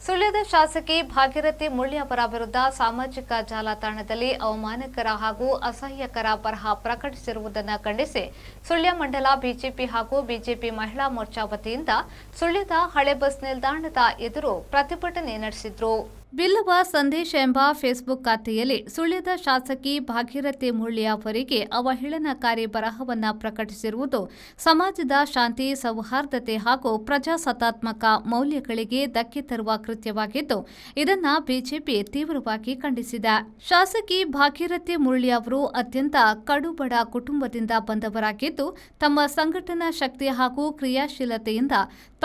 ಸುಳ್ಯದ ಶಾಸಕಿ ಭಾಗೀರಥಿ ಮುಳ್ಳಿ ಅವರ ವಿರುದ್ಧ ಸಾಮಾಜಿಕ ಜಾಲತಾಣದಲ್ಲಿ ಅವಮಾನಕರ ಹಾಗೂ ಅಸಹ್ಯಕರ ಬರಹ ಪ್ರಕಟಿಸಿರುವುದನ್ನು ಖಂಡಿಸಿ ಸುಳ್ಯ ಮಂಡಲ ಬಿಜೆಪಿ ಹಾಗೂ ಬಿಜೆಪಿ ಮಹಿಳಾ ಮೋರ್ಚಾ ವತಿಯಿಂದ ಸುಳ್ಯದ ಹಳೆ ಬಸ್ ನಿಲ್ದಾಣದ ಎದುರು ಪ್ರತಿಭಟನೆ ನಡೆಸಿದರು. ಬಿಲ್ಲವ ಸಂದೇಶ ಎಂಬ ಫೇಸ್ಬುಕ್ ಖಾತೆಯಲ್ಲಿ ಸುಳ್ಯದ ಶಾಸಕಿ ಭಾಗೀರಥಿ ಮುಳ್ಳಿ ಅವರಿಗೆ ಅವಹೇಳನಕಾರಿ ಬರಹವನ್ನು ಪ್ರಕಟಿಸಿರುವುದು ಸಮಾಜದ ಶಾಂತಿ, ಸೌಹಾರ್ದತೆ ಹಾಗೂ ಪ್ರಜಾಸತ್ತಾತ್ಮಕ ಮೌಲ್ಯಗಳಿಗೆ ಧಕ್ಕೆ ತರುವ ಕೃತ್ಯವಾಗಿದ್ದು, ಇದನ್ನು ಬಿಜೆಪಿ ತೀವ್ರವಾಗಿ ಖಂಡಿಸಿದೆ. ಶಾಸಕಿ ಭಾಗೀರಥಿ ಮುಳ್ಳಿ ಅವರು ಅತ್ಯಂತ ಕಡುಬಡ ಕುಟುಂಬದಿಂದ ಬಂದವರಾಗಿದ್ದು, ತಮ್ಮ ಸಂಘಟನಾ ಶಕ್ತಿ ಹಾಗೂ ಕ್ರಿಯಾಶೀಲತೆಯಿಂದ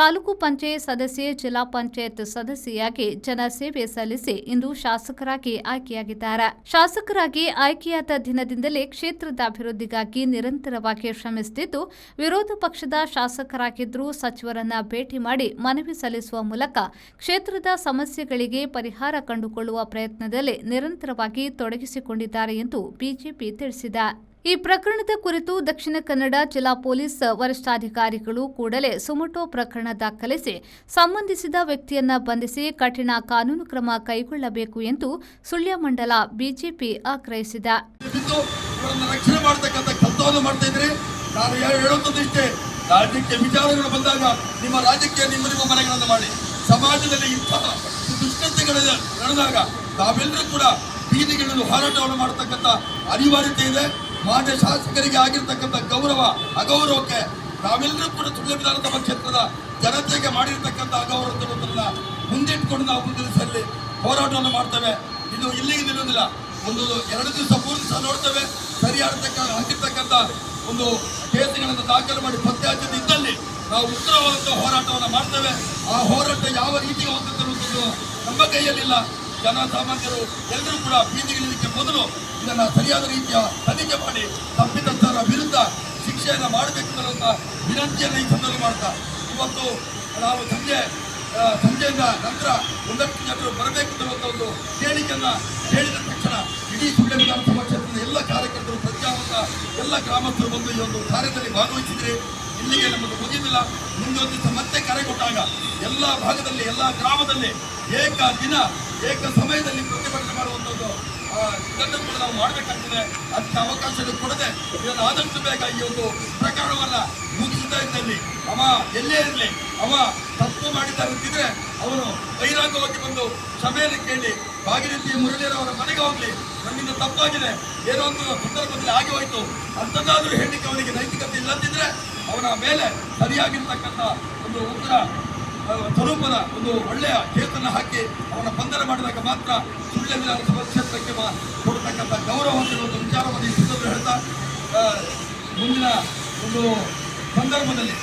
ತಾಲೂಕು ಪಂಚಾಯತ್ ಸದಸ್ಯೆ, ಜಿಲ್ಲಾ ಪಂಚಾಯತ್ ಸದಸ್ಯೆಯಾಗಿ ಜನಸೇವೆ ಸಲ್ಲಿಸಿ ಇಂದು ಶಾಸಕರಾಗಿ ಆಯ್ಕೆಯಾಗಿದ್ದಾರೆ. ಶಾಸಕರಾಗಿ ಆಯ್ಕೆಯಾದ ದಿನದಿಂದಲೇ ಕ್ಷೇತ್ರದ ಅಭಿವೃದ್ಧಿಗಾಗಿ ನಿರಂತರವಾಗಿ ಶ್ರಮಿಸುತ್ತಿದ್ದು, ವಿರೋಧ ಪಕ್ಷದ ಶಾಸಕರಾಗಿದ್ದರೂ ಸಚಿವರನ್ನ ಭೇಟಿ ಮಾಡಿ ಮನವಿ ಸಲ್ಲಿಸುವ ಮೂಲಕ ಕ್ಷೇತ್ರದ ಸಮಸ್ಯೆಗಳಿಗೆ ಪರಿಹಾರ ಕಂಡುಕೊಳ್ಳುವ ಪ್ರಯತ್ನದಲ್ಲಿ ನಿರಂತರವಾಗಿ ತೊಡಗಿಸಿಕೊಂಡಿದ್ದಾರೆ ಎಂದು ಬಿಜೆಪಿ ತಿಳಿಸಿದೆ. ಈ ಪ್ರಕರಣದ ಕುರಿತು ದಕ್ಷಿಣ ಕನ್ನಡ ಜಿಲ್ಲಾ ಪೊಲೀಸ್ ವರಿಷ್ಠಾಧಿಕಾರಿಗಳು ಕೂಡಲೇ ಸುಮೋಟೋ ಪ್ರಕರಣ ದಾಖಲಿಸಿ ಸಂಬಂಧಿಸಿದ ವ್ಯಕ್ತಿಯನ್ನ ಬಂಧಿಸಿ ಕಠಿಣ ಕಾನೂನು ಕ್ರಮ ಕೈಗೊಳ್ಳಬೇಕು ಎಂದು ಸುಳ್ಯ ಮಂಡಲ ಬಿಜೆಪಿ ಆಗ್ರಹಿಸಿದೆ. ರಾಜ್ಯಕ್ಕೆ ವಿಚಾರಗಳು ಬಂದಾಗ ನಿಮ್ಮ ರಾಜ್ಯಕ್ಕೆ ನಿಮ್ಮ ಮನೆಗಳನ್ನು ಮಾಡಿ, ಸಮಾಜದಲ್ಲಿ ಇಂತಹ ದುಷ್ಟತೆಗಳು ನಡೆದಾಗ ತಾವೆಲ್ಲರೂ ಕೂಡ ಬೀದಿಗಿಳಿದು ಹೋರಾಟವನ್ನು ಮಾಡತಕ್ಕಂಥ ಅನಿವಾರ್ಯತೆ ಇದೆ. ಮಾನ್ಯ ಶಾಸಕರಿಗೆ ಆಗಿರ್ತಕ್ಕಂಥ ಗೌರವ ಅಗೌರವಕ್ಕೆ ನಾವೆಲ್ಲರೂ ಕೂಡ ಸುಳ್ಯ ವಿಧಾನಸಭಾ ಕ್ಷೇತ್ರದ ಜನತೆಗೆ ಮಾಡಿರ್ತಕ್ಕಂಥ ಅಗೌರವವನ್ನು ಮುಂದಿಟ್ಟುಕೊಂಡು ನಾವು ಮುಂದಿನ ದಿವಸದಲ್ಲಿ ಹೋರಾಟವನ್ನು ಮಾಡ್ತೇವೆ. ಇದು ಇಲ್ಲಿಗೆ ನಿಲ್ಲುವುದಿಲ್ಲ. ಒಂದು 2 ದಿವಸ 3 ದಿವಸ ನೋಡ್ತೇವೆ. ಆಗಿರ್ತಕ್ಕಂಥ ಒಂದು ಕೇಸುಗಳನ್ನು ದಾಖಲು ಮಾಡಿ ಪತ್ತೆ ಹಚ್ಚದೆ ಇದ್ದಲ್ಲಿ ನಾವು ಉತ್ತರವಾದಂಥ ಹೋರಾಟವನ್ನು ಮಾಡ್ತೇವೆ. ಆ ಹೋರಾಟ ಯಾವ ರೀತಿಗೆ ಹೋಗ್ತದೆ ಅನ್ನೋದು ನಮ್ಮ ಕೈಯಲ್ಲಿಲ್ಲ. ಜನಸಾಮಾನ್ಯರು ಎಲ್ಲರೂ ಕೂಡ ಬೀದಿಗಿಳಿಯಲಿಕ್ಕೆ ಮೊದಲು ಇದನ್ನು ಸರಿಯಾದ ರೀತಿಯ ತನಿಖೆ ಮಾಡಿ ತಪ್ಪಿತಸ್ಥರ ವಿರುದ್ಧ ಶಿಕ್ಷೆಯನ್ನು ಮಾಡಬೇಕು ಅನ್ನುವಂಥ ವಿನಂತಿಯನ್ನು ಈ ಸಂದರ್ಭ ಮಾಡ್ತಾ, ಇವತ್ತು ನಾವು ಸಂಜೆಯಿಂದ ನಂತರ 1 ಜನರು ಬರಬೇಕು ಅನ್ನುವಂಥ ಒಂದು ಹೇಳಿಕೆಯನ್ನು ಹೇಳಿದ ತಕ್ಷಣ ಇಡೀ ಸುಳ್ಯ ವಿಧಾನಸಭಾ ಕ್ಷೇತ್ರದ ಎಲ್ಲ ಕಾರ್ಯಕರ್ತರು, ಪ್ರಜಾವಂತ ಎಲ್ಲ ಗ್ರಾಮಸ್ಥರು ಬಂದು ಈ ಒಂದು ಕಾರ್ಯದಲ್ಲಿ ಭಾಗವಹಿಸಿದರೆ ಇಲ್ಲಿಗೆ ನಮ್ಮದು ಮುಗಿದಿಲ್ಲ. ಮುಂದೊಂದು ದಿವಸ ಮತ್ತೆ ಕರೆ ಕೊಟ್ಟಾಗ ಎಲ್ಲ ಭಾಗದಲ್ಲಿ, ಎಲ್ಲ ಗ್ರಾಮದಲ್ಲಿ ಏಕ ದಿನ ಏಕ ಸಮಯದಲ್ಲಿ ಪ್ರತಿಭಟನೆ ಮಾಡುವಂಥದ್ದು ಇದನ್ನು ಕೂಡ ನಾವು ಮಾಡಬೇಕಾಗ್ತದೆ. ಅದಕ್ಕೆ ಅವಕಾಶಗಳು ಕೊಡದೆ ಇದನ್ನು ಆದಷ್ಟು ಬೇಗ ಈ ಒಂದು ಪ್ರಕರಣವನ್ನು ಮುಗಿಸಿದ ಇದ್ದಲ್ಲಿ ಅವ ಎಲ್ಲೇ ಇರಲಿ, ಅವ ತಪ್ಪು ಮಾಡಿದ್ದಾರೆ ಅಂತಿದ್ರೆ ಅವನು ಬಹಿರಂಗವಾಗಿ ಬಂದು ಕ್ಷಮೆಯನ್ನು ಕೇಳಿ ಭಾಗೀರಥಿ ಮುರಳಿಯವರ ಮನೆಗೆ ಹೋಗಲಿ, ನಮ್ಮಿಂದ ತಪ್ಪಾಗಿದೆ, ಏನೋ ಒಂದು ಸಂದರ್ಭದಲ್ಲಿ ಆಗಿ ಹೋಯಿತು ಅಂಥದ್ದಾದರೂ ಹೇಳಲಿಕ್ಕೆ ಅವನಿಗೆ ನೈತಿಕತೆ ಇಲ್ಲದಿದ್ದರೆ ಅವನ ಮೇಲೆ ಸರಿಯಾಗಿರ್ತಕ್ಕಂಥ ಒಂದು ಉತ್ತರ ಸ್ವರೂಪದ ಒಂದು ಒಳ್ಳೆಯ ಕೇಸನ್ನು ಹಾಕಿ ಅವನ ಬಂಧನ ಮಾಡಿದಾಗ ಮಾತ್ರ ಸುಳ್ಯ ವಿಧಾನಸಭಾ ಕ್ಷೇತ್ರಕ್ಕೆ ಕೊಡತಕ್ಕಂಥ ಗೌರವ ಒಂದು ವಿಚಾರವನ್ನು ಈ ಸಂದರ್ಭ ಹೇಳ್ತಾ ಮುಂದಿನ ಒಂದು ಸಂದರ್ಭದಲ್ಲಿ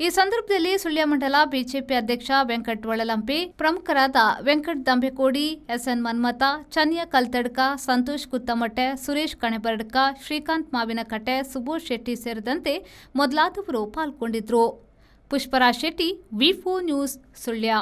ಈ ಸಂದರ್ಭದಲ್ಲಿ ಸುಳ್ಯ ಮಂಡಲ ಬಿಜೆಪಿ ಅಧ್ಯಕ್ಷ ವೆಂಕಟ್ ಒಳಲಂಪಿ, ಪ್ರಮುಖರಾದ ವೆಂಕಟ್ ದಂಬೆಕೋಡಿ, ಎಸ್ಎನ್ ಮನ್ಮಥ, ಚನ್ಯ ಕಲ್ತಡ್ಕ, ಸಂತೋಷ್ ಕುತ್ತಮಟ್ಟೆ, ಸುರೇಶ್ ಕಣೆಬರಡ್ಕ, ಶ್ರೀಕಾಂತ್ ಮಾವಿನಕಟ್ಟೆ, ಸುಬೋಧ್ ಶೆಟ್ಟಿ ಸೇರಿದಂತೆ ಮೊದಲಾದವರು ಪಾಲ್ಗೊಂಡಿದ್ದರು. ಪುಷ್ಪರಾಜ್ ಶೆಟ್ಟಿ, ವಿ4 ನ್ಯೂಸ್, ಸುಳ್ಯ.